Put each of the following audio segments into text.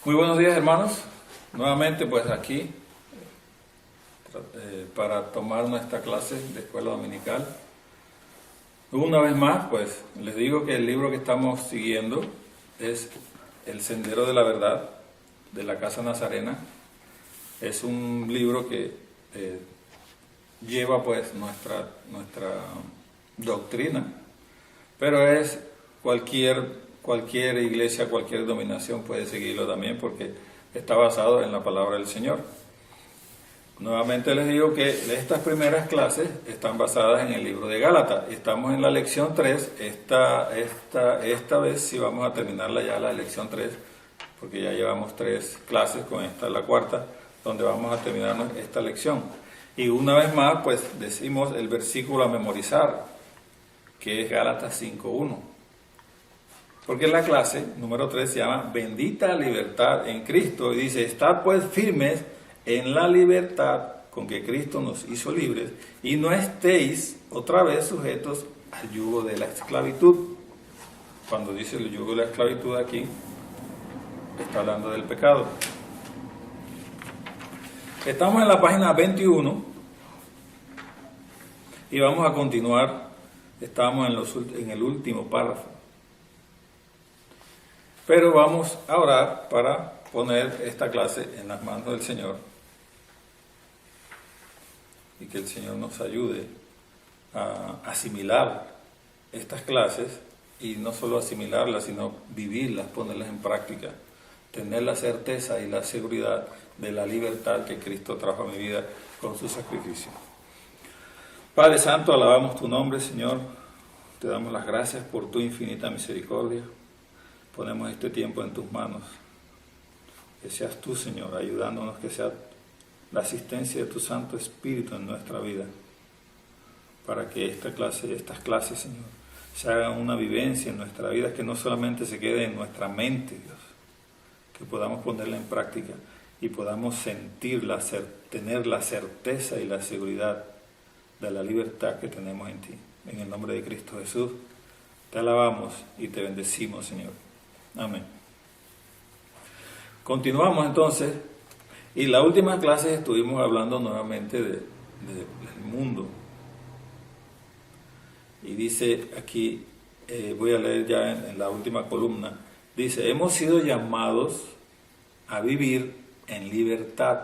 Muy buenos días, hermanos. Nuevamente pues aquí para tomar nuestra clase de escuela dominical. Una vez más pues les digo que el libro que estamos siguiendo es El Sendero de la Verdad de la Casa Nazarena. Es un libro que lleva pues nuestra doctrina, pero es cualquier iglesia, cualquier denominación puede seguirlo también porque está basado en la palabra del Señor. Nuevamente les digo que estas primeras clases están basadas en el libro de Gálatas. Estamos en la lección 3, esta vez sí vamos a terminarla ya la lección 3, porque ya llevamos 3 clases, con esta la cuarta, donde vamos a terminar esta lección. Y una vez más pues decimos el versículo a memorizar, que es Gálatas 5:1. Porque la clase número 3 se llama Bendita Libertad en Cristo y dice: estad pues firmes en la libertad con que Cristo nos hizo libres y no estéis otra vez sujetos al yugo de la esclavitud. Cuando dice el yugo de la esclavitud aquí, está hablando del pecado. Estamos en la página 21 y vamos a continuar. Estamos en el último párrafo. Pero vamos a orar para poner esta clase en las manos del Señor y que el Señor nos ayude a asimilar estas clases y no solo asimilarlas, sino vivirlas, ponerlas en práctica, tener la certeza y la seguridad de la libertad que Cristo trajo a mi vida con su sacrificio. Padre Santo, alabamos tu nombre, Señor, te damos las gracias por tu infinita misericordia. Ponemos este tiempo en tus manos. Que seas tú, Señor, ayudándonos, que sea la asistencia de tu Santo Espíritu en nuestra vida, para que estas clases, Señor, se hagan una vivencia en nuestra vida, que no solamente se quede en nuestra mente, Dios, que podamos ponerla en práctica y podamos tener la certeza y la seguridad de la libertad que tenemos en ti. En el nombre de Cristo Jesús, te alabamos y te bendecimos, Señor. Amén. Continuamos entonces, y la última clase estuvimos hablando nuevamente del mundo. Y dice aquí, voy a leer ya en la última columna, dice: hemos sido llamados a vivir en libertad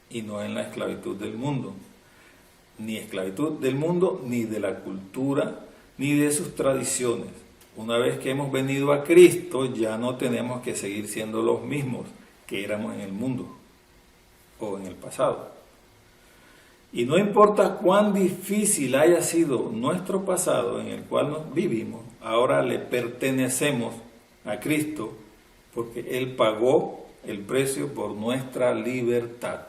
y no en la esclavitud del mundo. Ni esclavitud del mundo, ni de la cultura, ni de sus tradiciones. Una vez que hemos venido a Cristo, ya no tenemos que seguir siendo los mismos que éramos en el mundo o en el pasado. Y no importa cuán difícil haya sido nuestro pasado en el cual nos vivimos, ahora le pertenecemos a Cristo porque Él pagó el precio por nuestra libertad.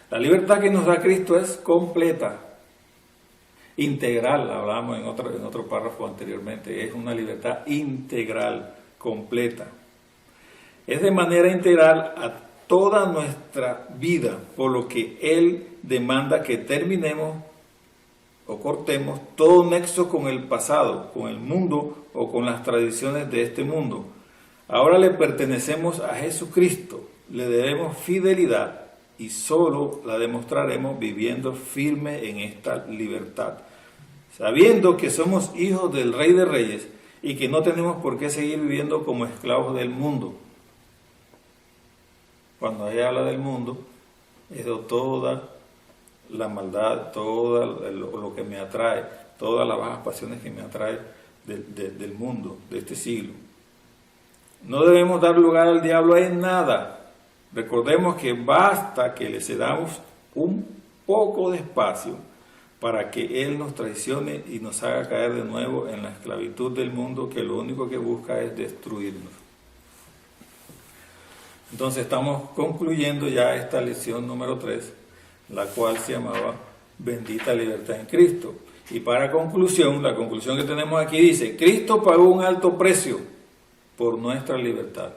La libertad que nos da Cristo es completa, integral. Hablábamos en otro párrafo anteriormente, es una libertad integral, completa. Es de manera integral a toda nuestra vida, por lo que Él demanda que terminemos o cortemos todo nexo con el pasado, con el mundo o con las tradiciones de este mundo. Ahora le pertenecemos a Jesucristo, le debemos fidelidad y solo la demostraremos viviendo firme en esta libertad, sabiendo que somos hijos del Rey de Reyes y que no tenemos por qué seguir viviendo como esclavos del mundo. Cuando ella habla del mundo, es de toda la maldad, todo lo que me atrae, todas las bajas pasiones que me atrae del mundo, de este siglo. No debemos dar lugar al diablo en nada. Recordemos que basta que le cedamos un poco de espacio para que Él nos traicione y nos haga caer de nuevo en la esclavitud del mundo, que lo único que busca es destruirnos. Entonces estamos concluyendo ya esta lección número 3, la cual se llamaba Bendita Libertad en Cristo. Y para conclusión, la conclusión que tenemos aquí dice: Cristo pagó un alto precio por nuestra libertad.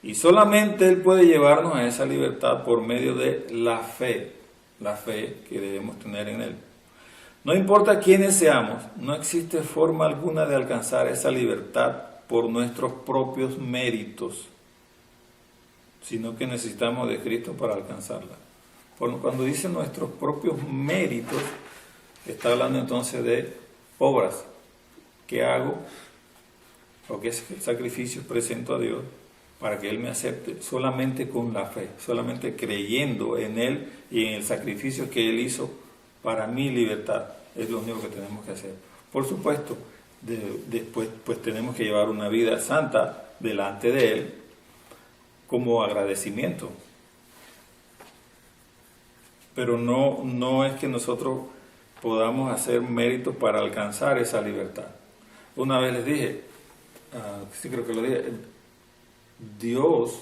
Y solamente Él puede llevarnos a esa libertad por medio de la fe que debemos tener en Él. No importa quiénes seamos, no existe forma alguna de alcanzar esa libertad por nuestros propios méritos, sino que necesitamos de Cristo para alcanzarla. Cuando dice nuestros propios méritos, está hablando entonces de obras que hago o qué sacrificios presento a Dios para que Él me acepte solamente con la fe, solamente creyendo en Él y en el sacrificio que Él hizo para mi libertad. Es lo único que tenemos que hacer. Por supuesto, después pues tenemos que llevar una vida santa delante de Él como agradecimiento. Pero no es que nosotros podamos hacer méritos para alcanzar esa libertad. Una vez les dije, sí creo que lo dije, Dios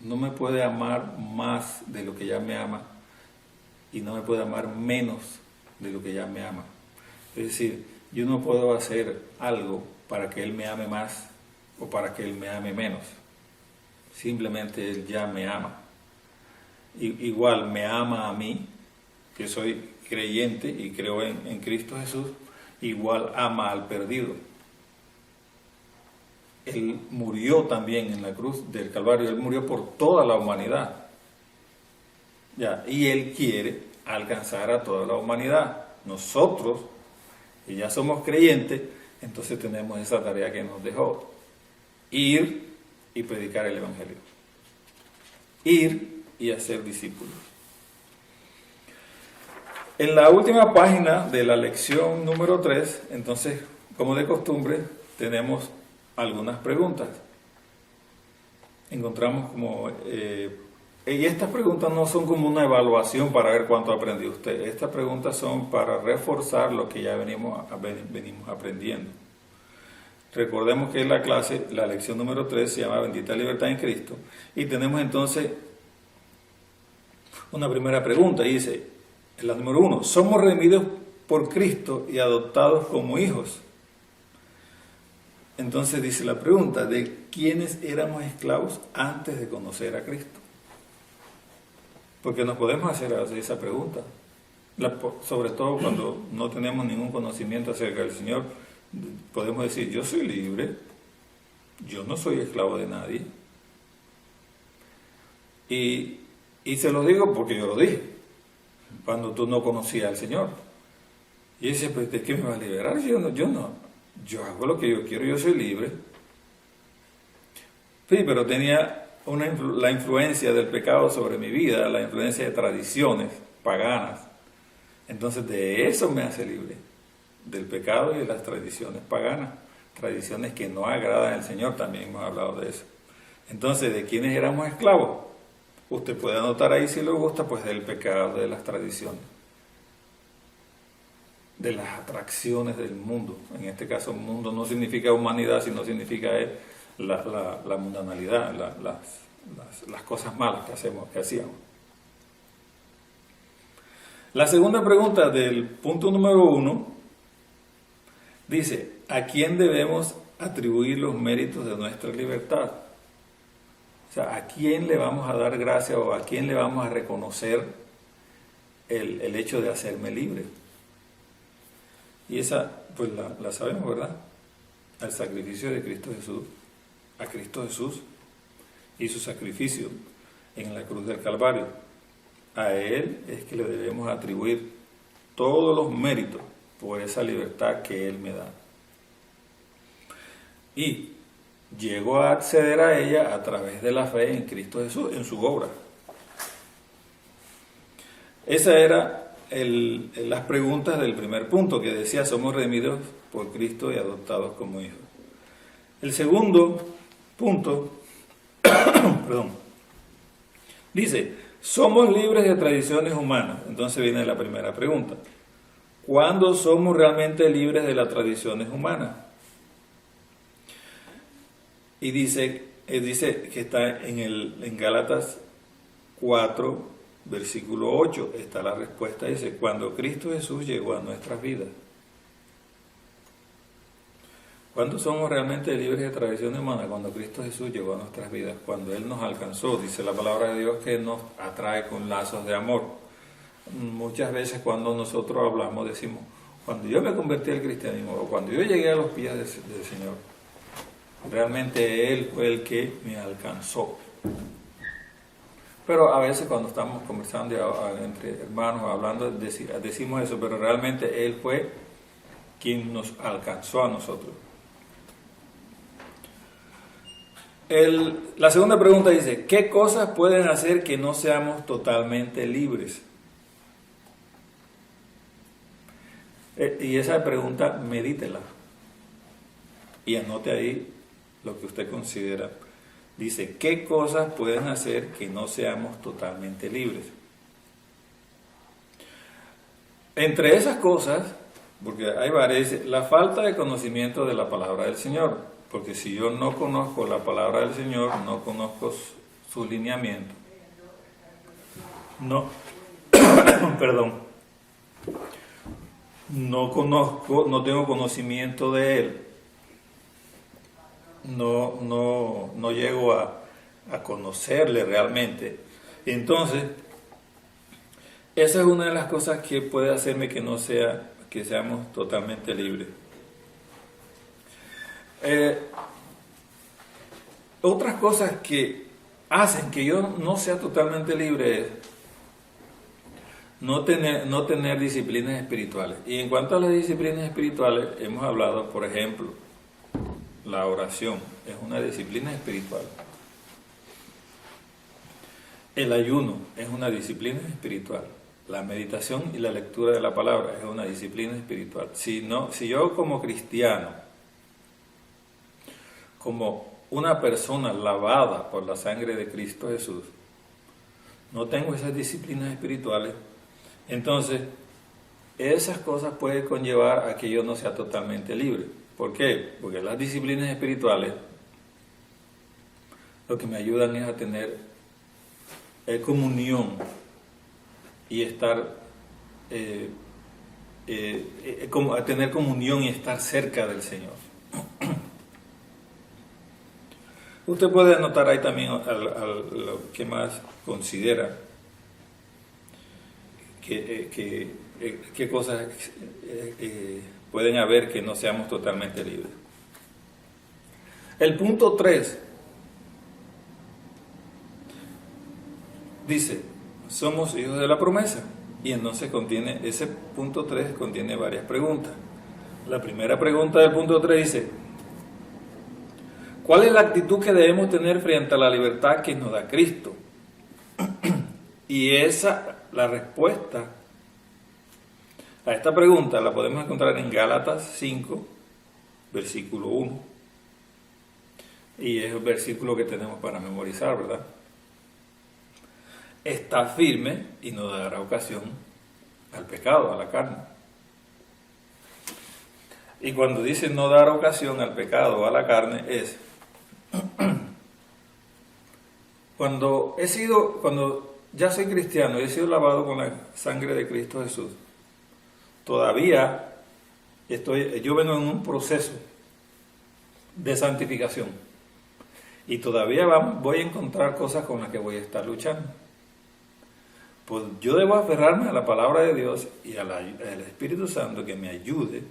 no me puede amar más de lo que ya me ama y no me puede amar menos de lo que ya me ama. Es decir, yo no puedo hacer algo para que Él me ame más o para que Él me ame menos. Simplemente Él ya me ama. Igual me ama a mí, que soy creyente y creo en Cristo Jesús, igual ama al perdido. Él murió también en la cruz del Calvario, Él murió por toda la humanidad. Ya, y Él quiere alcanzar a toda la humanidad. Nosotros, que ya somos creyentes, entonces tenemos esa tarea que nos dejó: ir y predicar el Evangelio. Ir y hacer discípulos. En la última página de la lección número 3, entonces, como de costumbre, tenemos algunas preguntas. Encontramos como... y estas preguntas no son como una evaluación para ver cuánto aprendió usted. Estas preguntas son para reforzar lo que ya venimos aprendiendo. Recordemos que la lección número 3 se llama Bendita Libertad en Cristo. Y tenemos entonces una primera pregunta, y dice, la número 1, ¿somos redimidos por Cristo y adoptados como hijos? Entonces dice la pregunta, ¿de quiénes éramos esclavos antes de conocer a Cristo? Porque nos podemos hacer esa pregunta, sobre todo cuando no tenemos ningún conocimiento acerca del Señor. Podemos decir, yo soy libre, yo no soy esclavo de nadie. Y se lo digo porque yo lo dije, cuando tú no conocías al Señor. Y dice, pues, ¿de qué me va a liberar? Yo hago lo que yo quiero, yo soy libre. Sí, pero tenía la influencia del pecado sobre mi vida, la influencia de tradiciones paganas. Entonces de eso me hace libre, del pecado y de las tradiciones paganas, tradiciones que no agradan al Señor, también hemos hablado de eso. Entonces, ¿de quiénes éramos esclavos? Usted puede anotar ahí si le gusta, pues del pecado, de las tradiciones, de las atracciones del mundo. En este caso, mundo no significa humanidad, sino significa la mundanalidad, las cosas malas que hacíamos. La segunda pregunta del punto número 1 dice, ¿a quién debemos atribuir los méritos de nuestra libertad? O sea, ¿a quién le vamos a dar gracia o a quién le vamos a reconocer el hecho de hacerme libre? Y esa, pues la sabemos, ¿verdad? Al sacrificio de Cristo Jesús, a Cristo Jesús y su sacrificio en la cruz del Calvario. A Él es que le debemos atribuir todos los méritos por esa libertad que Él me da. Y llego a acceder a ella a través de la fe en Cristo Jesús, en su obra. Esa era las preguntas del primer punto, que decía, somos redimidos por Cristo y adoptados como hijos. El segundo punto, perdón, dice, somos libres de tradiciones humanas. Entonces viene la primera pregunta, ¿cuándo somos realmente libres de las tradiciones humanas? Y dice que está en Gálatas 4, versículo 8, está la respuesta, dice, cuando Cristo Jesús llegó a nuestras vidas. ¿Cuándo somos realmente libres de tradiciones humanas? Cuando Cristo Jesús llegó a nuestras vidas, cuando Él nos alcanzó. Dice la palabra de Dios que nos atrae con lazos de amor. Muchas veces cuando nosotros hablamos decimos, cuando yo me convertí al cristianismo, o cuando yo llegué a los pies del Señor, realmente Él fue el que me alcanzó. Pero a veces cuando estamos conversando entre hermanos, hablando, decimos eso, pero realmente Él fue quien nos alcanzó a nosotros. La segunda pregunta dice, ¿qué cosas pueden hacer que no seamos totalmente libres? Y esa pregunta, medítela. Y anote ahí lo que usted considera. Dice, ¿qué cosas pueden hacer que no seamos totalmente libres? Entre esas cosas, porque hay varias, dice, la falta de conocimiento de la palabra del Señor. Porque si yo no conozco la palabra del Señor, no conozco su lineamiento. No, perdón. No tengo conocimiento de Él. No llego a conocerle realmente. Entonces, esa es una de las cosas que puede hacerme que seamos totalmente libres. Otras cosas que hacen que yo no sea totalmente libre es no tener disciplinas espirituales. Y en cuanto a las disciplinas espirituales, hemos hablado, por ejemplo, la oración es una disciplina espiritual. El ayuno es una disciplina espiritual. La meditación y la lectura de la palabra es una disciplina espiritual. Si yo como cristiano, como una persona lavada por la sangre de Cristo Jesús, no tengo esas disciplinas espirituales, entonces esas cosas pueden conllevar a que yo no sea totalmente libre. ¿Por qué? Porque las disciplinas espirituales lo que me ayudan es a tener comunión y estar a tener comunión y estar cerca del Señor. Usted puede anotar ahí también lo que más considera qué cosas pueden haber que no seamos totalmente libres. El punto 3 dice, somos hijos de la promesa, y entonces ese punto 3 contiene varias preguntas. La primera pregunta del punto 3 dice, ¿cuál es la actitud que debemos tener frente a la libertad que nos da Cristo? Y la respuesta a esta pregunta la podemos encontrar en Gálatas 5, versículo 1. Y es el versículo que tenemos para memorizar, ¿verdad? Está firme y no dará ocasión al pecado, a la carne. Y cuando dice no dar ocasión al pecado o a la carne es cuando ya soy cristiano y he sido lavado con la sangre de Cristo Jesús, todavía yo vengo en un proceso de santificación y todavía voy a encontrar cosas con las que voy a estar luchando. Pues yo debo aferrarme a la palabra de Dios y al Espíritu Santo que me ayude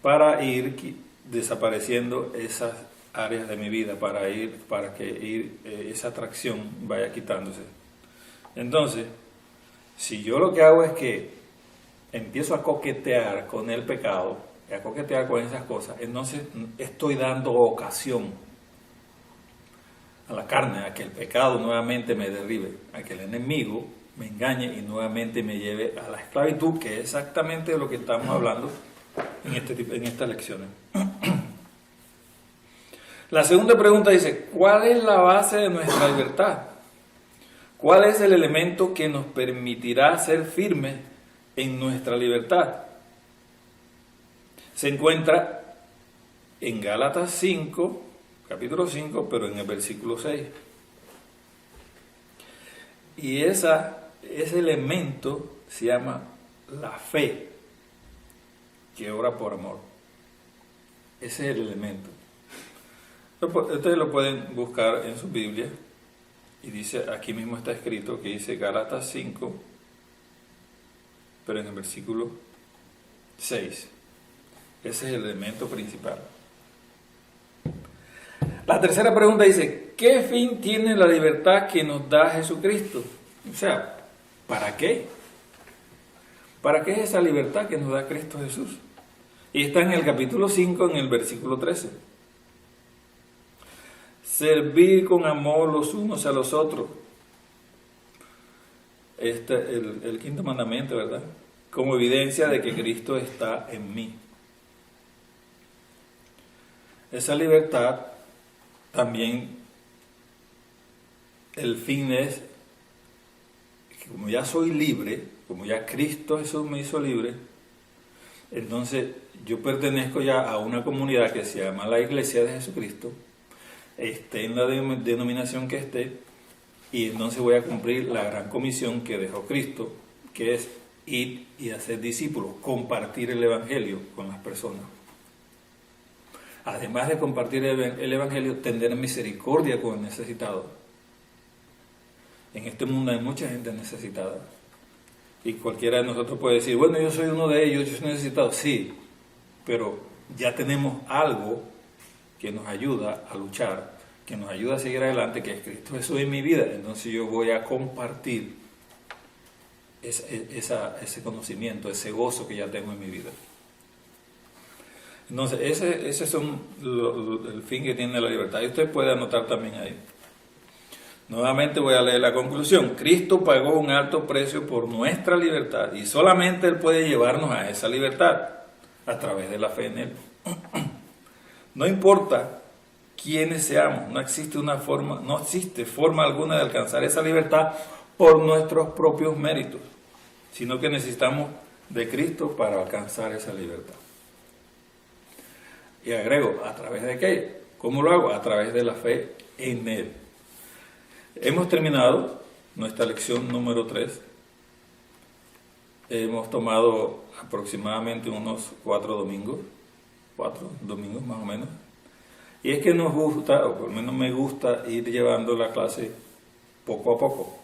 para ir desapareciendo esas áreas de mi vida, para que esa atracción vaya quitándose. Entonces, si yo lo que hago es que empiezo a coquetear con el pecado, a coquetear con esas cosas, entonces estoy dando ocasión a la carne, a que el pecado nuevamente me derribe, a que el enemigo me engañe y nuevamente me lleve a la esclavitud, que es exactamente de lo que estamos hablando en estas lecciones. La segunda pregunta dice, ¿cuál es la base de nuestra libertad? ¿Cuál es el elemento que nos permitirá ser firmes en nuestra libertad? Se encuentra en Gálatas 5, capítulo 5, pero en el versículo 6. Y ese elemento se llama la fe, que obra por amor. Ese es el elemento. Ustedes lo pueden buscar en su Biblia, y dice, aquí mismo está escrito, que dice Gálatas 5, pero en el versículo 6. Ese es el elemento principal. La tercera pregunta dice, ¿qué fin tiene la libertad que nos da Jesucristo? O sea, ¿para qué? ¿Para qué es esa libertad que nos da Cristo Jesús? Y está en el capítulo 5, en el versículo 13. Servir con amor los unos a los otros. El quinto mandamiento, ¿verdad? Como evidencia de que Cristo está en mí. Esa libertad también, el fin es que como ya soy libre, como ya Cristo Jesús me hizo libre, entonces yo pertenezco ya a una comunidad que se llama la Iglesia de Jesucristo, esté en la denominación que esté, y entonces voy a cumplir la gran comisión que dejó Cristo, que es ir y hacer discípulos, compartir el Evangelio con las personas. Además de compartir el Evangelio, tener misericordia con el necesitado. En este mundo hay mucha gente necesitada. Y cualquiera de nosotros puede decir, bueno, yo soy uno de ellos, yo soy necesitado. Sí, pero ya tenemos algo que nos ayuda a luchar, que nos ayuda a seguir adelante, que es Cristo Jesús en mi vida. Entonces yo voy a compartir ese conocimiento, ese gozo que ya tengo en mi vida. Entonces, ese es el fin que tiene la libertad. Y usted puede anotar también ahí. Nuevamente voy a leer la conclusión. Cristo pagó un alto precio por nuestra libertad y solamente Él puede llevarnos a esa libertad a través de la fe en Él. No importa quiénes seamos, no existe forma alguna de alcanzar esa libertad por nuestros propios méritos, sino que necesitamos de Cristo para alcanzar esa libertad. Y agrego, ¿a través de qué? ¿Cómo lo hago? A través de la fe en Él. Hemos terminado nuestra lección número 3. Hemos tomado aproximadamente unos 4 domingos más o menos. Y es que nos gusta, o por lo menos me gusta, ir llevando la clase poco a poco.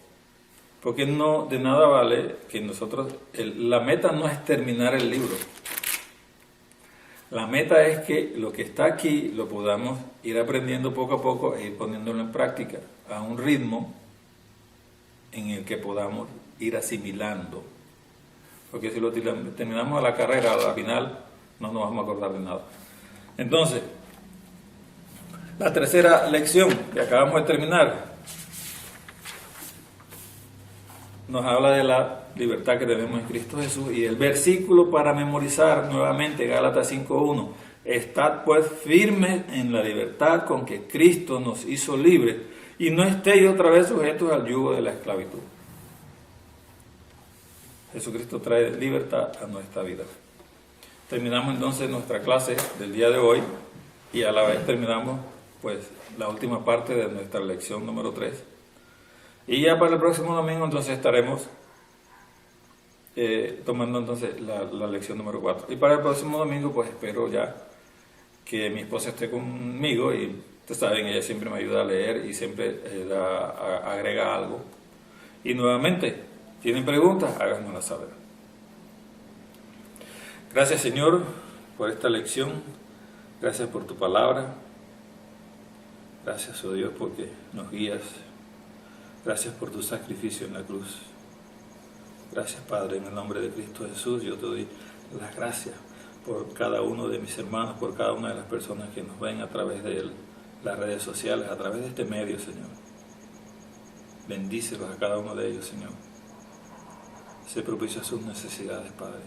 Porque no, de nada vale que nosotros, la meta no es terminar el libro. La meta es que lo que está aquí lo podamos ir aprendiendo poco a poco e ir poniéndolo en práctica a un ritmo en el que podamos ir asimilando. Porque si lo terminamos a la carrera, a la final, no nos vamos a acordar de nada. Entonces, la tercera lección que acabamos de terminar nos habla de la libertad que tenemos en Cristo Jesús, y el versículo para memorizar nuevamente, Gálatas 5:1, estad pues firmes en la libertad con que Cristo nos hizo libres, y no estéis otra vez sujetos al yugo de la esclavitud. Jesucristo trae libertad a nuestra vida. Terminamos entonces nuestra clase del día de hoy, y a la vez terminamos pues la última parte de nuestra lección número 3. Y ya para el próximo domingo entonces estaremos tomando entonces la lección número 4. Y para el próximo domingo pues espero ya que mi esposa esté conmigo, y ustedes saben, ella siempre me ayuda a leer y siempre agrega algo. Y nuevamente, ¿tienen preguntas? Háganoslas saber. Gracias, Señor, por esta lección. Gracias por tu palabra. Gracias, oh Dios, porque nos guías. Gracias por tu sacrificio en la cruz. Gracias, Padre, en el nombre de Cristo Jesús. Yo te doy las gracias por cada uno de mis hermanos, por cada una de las personas que nos ven a través de las redes sociales, a través de este medio, Señor. Bendícelos a cada uno de ellos, Señor. Sé propicio a sus necesidades, Padre.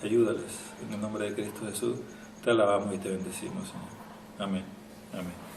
Ayúdales. En el nombre de Cristo Jesús te alabamos y te bendecimos, Señor. Amén. Amén.